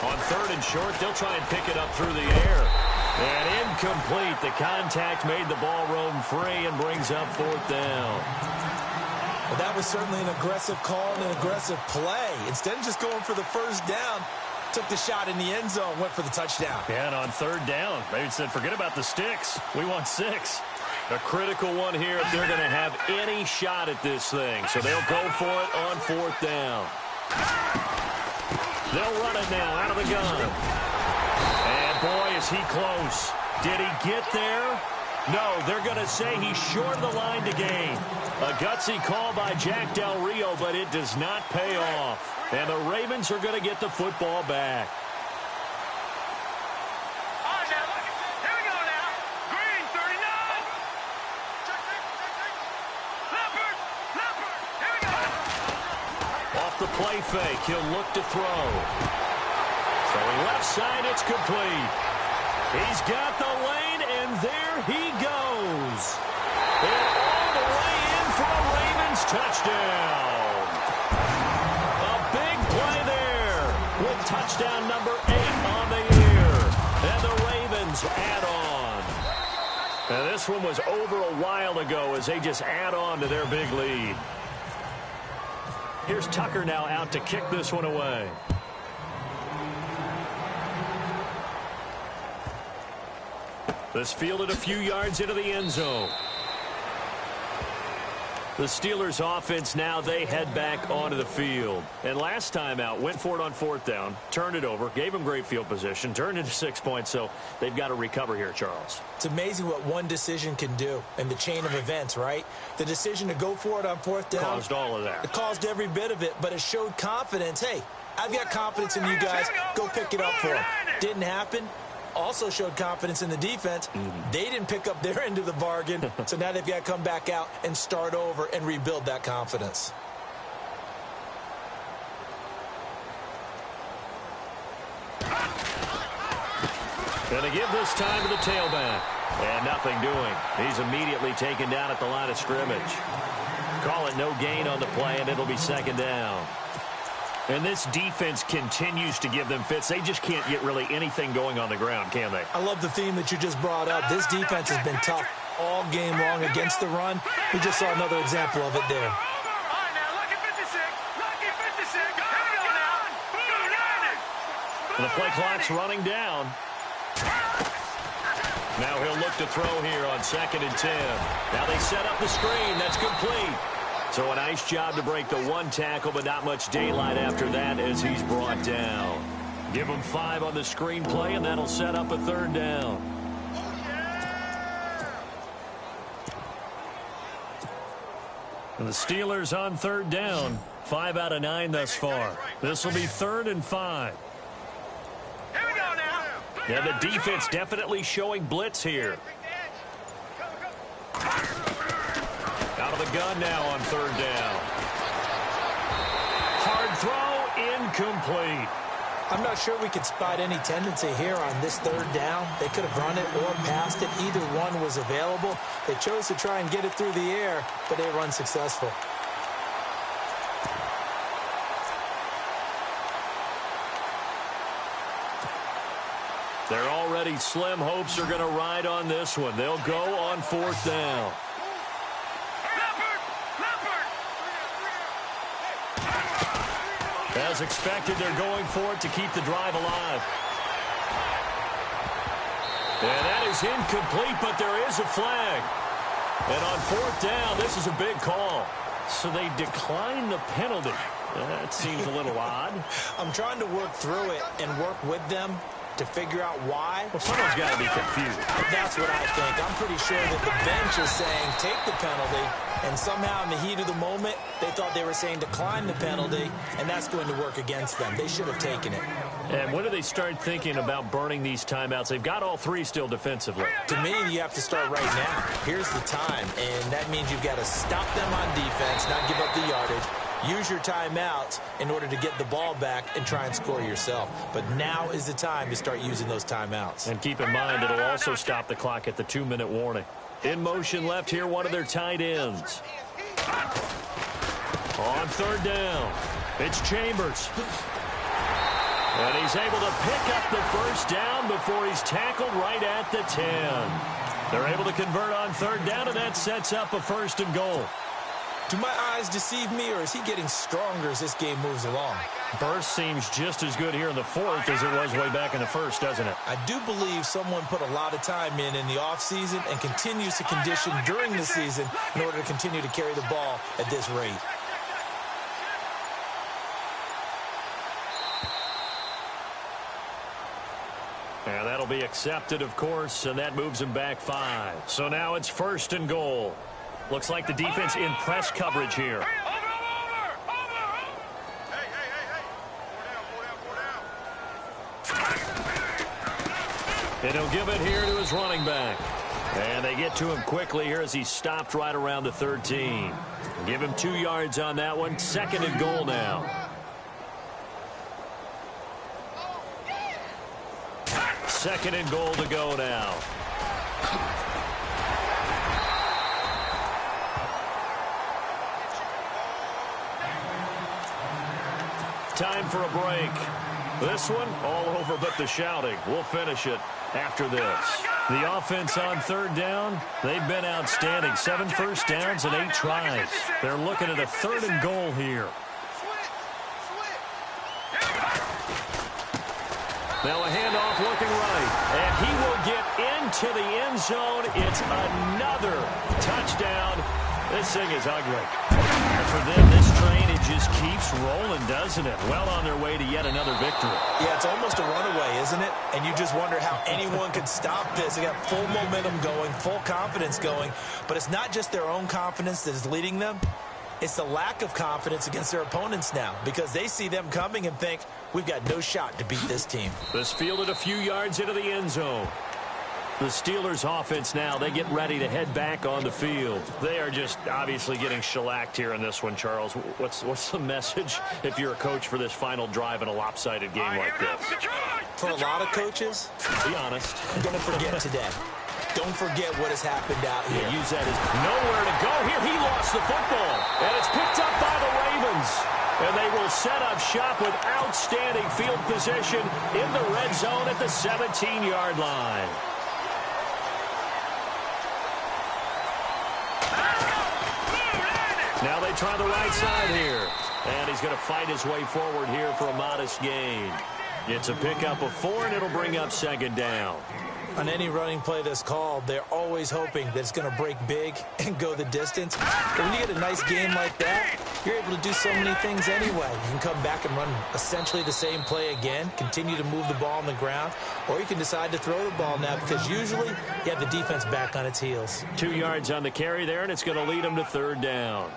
On 3rd and short, they'll try and pick it up through the air. And incomplete. The contact made the ball roam free and brings up 4th down. Well, that was certainly an aggressive call and an aggressive play. Instead of just going for the first down, took the shot in the end zone, went for the touchdown. Yeah, and on 3rd down, they said, forget about the sticks. We want 6. A critical one here if they're going to have any shot at this thing. So they'll go for it on 4th down. They'll run it now out of the gun. And boy, is he close. Did he get there? No, they're going to say he's short of the line to gain. A gutsy call by Jack Del Rio, but it does not pay off. And the Ravens are going to get the football back. All right, now look. Here we go now. Green 39. Leopard. Here we go. Off the play fake, he'll look to throw. Throwing left side, it's complete. He's got the lane, and there he goes. And all the way in for a Ravens touchdown. A big play there with touchdown number 8 on the year. And the Ravens add on. And this one was over a while ago as they just add on to their big lead. Here's Tucker now out to kick this one away. This fielded a few yards into the end zone. The Steelers offense now, they head back onto the field. And last time out, went for it on 4th down, turned it over, gave them great field position, turned into 6 points, so they've got to recover here, Charles. It's amazing what one decision can do in the chain of events, right? The decision to go for it on 4th down. Caused all of that. It caused every bit of it, but it showed confidence. Hey, I've got confidence in you guys. Go pick it up for them. Didn't happen. Also showed confidence in the defense. They didn't pick up their end of the bargain, so now they've got to come back out and start over and rebuild that confidence. Going to give this time to the tailback. And nothing doing. He's immediately taken down at the line of scrimmage. Call it no gain on the play, and it'll be second down. And this defense continues to give them fits. They just can't get really anything going on the ground, can they? I love the theme that you just brought up. This defense has been tough all game long against the run. We just saw another example of it there. And the play clock's running down. Now he'll look to throw here on 2nd and 10. Now they set up the screen. That's complete. So a nice job to break the one tackle, but not much daylight after that as he's brought down. Give him 5 on the screen play, and that'll set up a 3rd down. And the Steelers on 3rd down. 5 out of 9 thus far. This will be 3rd and 5. Yeah, the defense definitely showing blitz here. Out of the gun now on 3rd down. Hard throw, incomplete. I'm not sure we could spot any tendency here on this 3rd down. They could have run it or passed it. Either one was available. They chose to try and get it through the air, but they were unsuccessful. They're already slim hopes are going to ride on this one. They'll go on 4th down. As expected, they're going for it to keep the drive alive. And that is incomplete, but there is a flag. And on 4th down, this is a big call. So they decline the penalty. That seems a little odd. I'm trying to work through it and work with them to figure out why. Well, someone's got to be confused. That's what I think. I'm pretty sure that the bench is saying take the penalty, and somehow in the heat of the moment, they thought they were saying decline the penalty, and that's going to work against them. They should have taken it. And when do they start thinking about burning these timeouts? They've got all 3 still defensively. To me, you have to start right now. Here's the time, and that means you've got to stop them on defense, not give up the yardage. Use your timeouts in order to get the ball back and try and score yourself. But now is the time to start using those timeouts. And keep in mind, it'll also stop the clock at the 2-minute warning. In motion left here, one of their tight ends. On 3rd down, it's Chambers. And he's able to pick up the 1st down before he's tackled right at the 10. They're able to convert on 3rd down, and that sets up a 1st and goal. Do my eyes deceive me, or is he getting stronger as this game moves along? Burst seems just as good here in the 4th as it was way back in the 1st, doesn't it? I do believe someone put a lot of time in the offseason and continues to condition during the season in order to continue to carry the ball at this rate. And that'll be accepted, of course, and that moves him back 5. So now it's 1st and goal. Looks like the defense in press coverage here. And he'll give it here to his running back. And they get to him quickly here as he's stopped right around the 13. Give him 2 yards on that one. 2nd and goal now. Second and goal to go now. Time for a break. This one, all over but the shouting. We'll finish it after this. The offense on 3rd down, they've been outstanding. 7 first downs and 8 tries. They're looking at a 3rd and goal here. Now a handoff looking right. And he will get into the end zone. It's another touchdown. This thing is ugly. And for them, this train, it just keeps rolling, doesn't it? Well on their way to yet another victory. Yeah, it's almost a runaway, isn't it? And you just wonder how anyone could stop this. They got full momentum going, full confidence going. But it's not just their own confidence that is leading them. It's the lack of confidence against their opponents now because they see them coming and think, we've got no shot to beat this team. This fielded a few yards into the end zone. The Steelers offense now, they get ready to head back on the field. They are just obviously getting shellacked here in this one, Charles. What's the message if you're a coach for this final drive in a lopsided game like this? For a lot of coaches, be honest, I'm going to forget today. don't forget what has happened out here. Yeah, use that as nowhere to go here. He lost the football, and it's picked up by the Ravens. And they will set up shop with outstanding field position in the red zone at the 17-yard line. Now they try the right side here. And he's going to fight his way forward here for a modest gain. It's a pickup of 4, and it'll bring up second down. On any running play that's called, they're always hoping that it's going to break big and go the distance. But when you get a nice game like that, you're able to do so many things anyway. You can come back and run essentially the same play again, continue to move the ball on the ground, or you can decide to throw the ball now because usually you have the defense back on its heels. 2 yards on the carry there, and it's going to lead them to third down.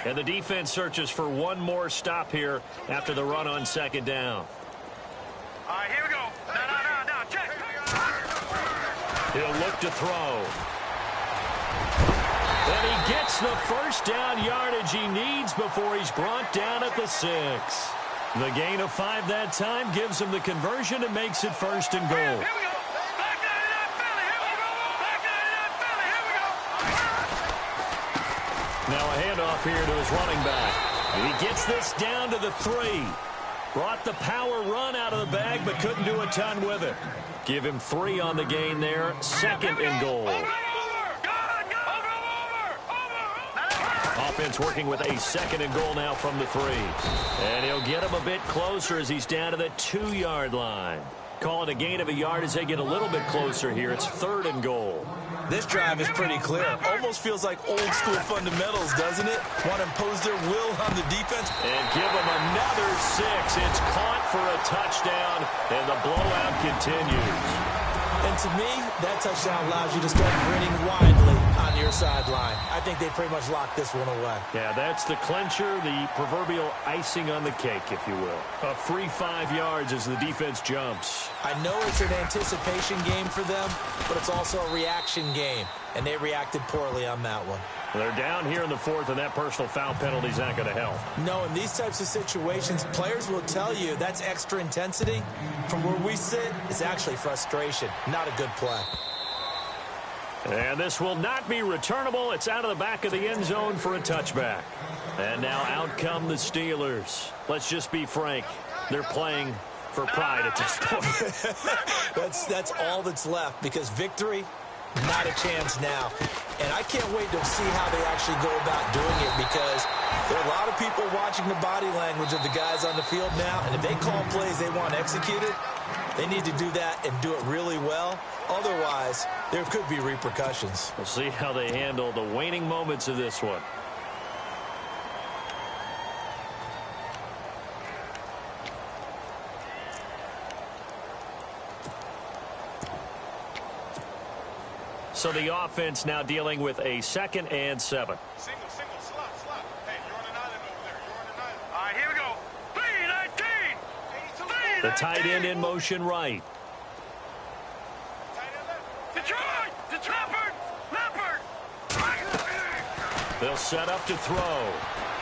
And the defense searches for one more stop here after the run on second down. All right, here we go. No, check. He'll look to throw. And he gets the first down yardage he needs before he's brought down at the 6. The gain of 5 that time gives him the conversion and makes it first and goal. Here we go. Back down in that belly. Here we go. Back down in that belly. Here we go. Now a handoff here to his running back. And he gets this down to the 3. Brought the power run out of the bag, but couldn't do a ton with it. Give him 3 on the gain there. Second and goal. Offense working with a second and goal now from the 3. And he'll get him a bit closer as he's down to the 2-yard line. Call it a gain of a yard as they get a little bit closer here. It's third and goal. This drive is pretty clear. Almost feels like old school fundamentals, doesn't it? Want to impose their will on the defense. And give them another 6. It's caught for a touchdown, and the blowout continues. And to me, that touchdown allows you to start grinning widely on your sideline. I think they pretty much locked this one away. Yeah, that's the clincher, the proverbial icing on the cake, if you will. A free 5 yards as the defense jumps. I know it's an anticipation game for them, but it's also a reaction game, and they reacted poorly on that one. They're down here in the 4th, and that personal foul penalty is not going to help. No, in these types of situations, players will tell you that's extra intensity. From where we sit, it's actually frustration, not a good play. And this will not be returnable. It's out of the back of the end zone for a touchback. And now out come the Steelers. Let's just be frank. They're playing for pride at this point. That's all that's left because victory, not a chance now. And I can't wait to see how they actually go about doing it because there are a lot of people watching the body language of the guys on the field now. And if they call plays they want executed, they need to do that and do it really well. Otherwise, there could be repercussions. We'll see how they handle the waning moments of this one. So the offense now dealing with a 2nd and 7. Single, slot. Hey, you're on an island over there. You're on an island. All right, here we go. 3-19. The tight end in motion right. Detroit! Leopard! They'll set up to throw.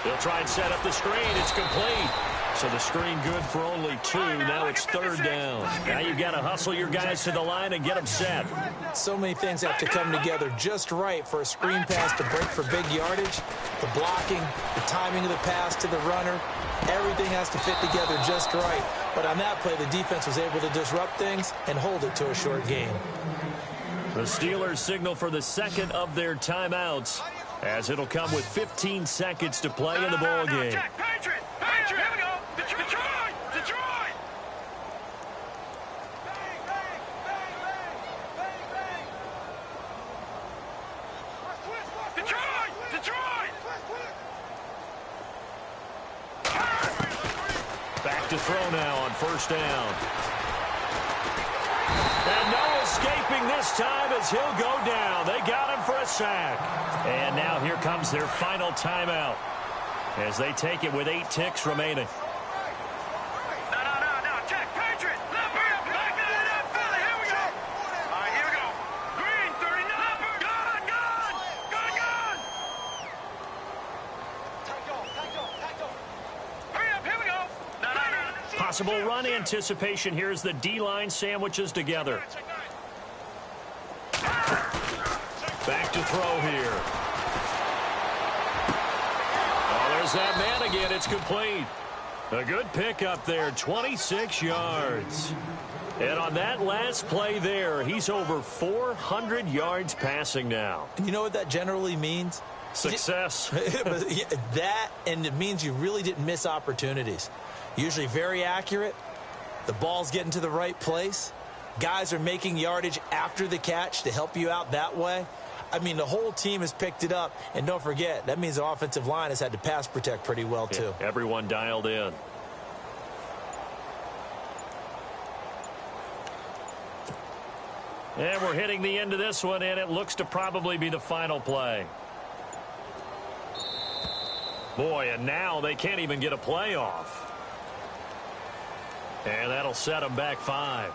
They'll try and set up the screen. It's complete. So the screen good for only 2. Now it's third down. Now you've got to hustle your guys to the line and get them set. So many things have to come together just right for a screen pass to break for big yardage. The blocking, the timing of the pass to the runner, everything has to fit together just right. But on that play, the defense was able to disrupt things and hold it to a short game. The Steelers signal for the 2nd of their timeouts as it'll come with 15 seconds to play in the ball game. Patriot! Here we go! Detroit! Back to throw now on first down. And no escaping this time as he'll go down. They got him for a sack. And now here comes their final timeout as they take it with 8 ticks remaining. No, check, Patriot! Leopard! Back into that belly, here we go! All right, here we go. Green, 39, Leopard! Gone! Hurry up, here we go! No. Possible run anticipation here as the D-line sandwiches together. to throw here. Oh, there's that man again. It's complete. A good pickup there, 26 yards. And on that last play there, he's over 400 yards passing now. You know what that generally means? Success. That, and it means you really didn't miss opportunities. Usually very accurate. The ball's getting to the right place. Guys are making yardage after the catch to help you out that way. I mean, the whole team has picked it up. And don't forget, that means the offensive line has had to pass protect pretty well, too. Yeah, everyone dialed in. And we're hitting the end of this one, and it looks to probably be the final play. Boy, and now they can't even get a play off. And that'll set them back 5.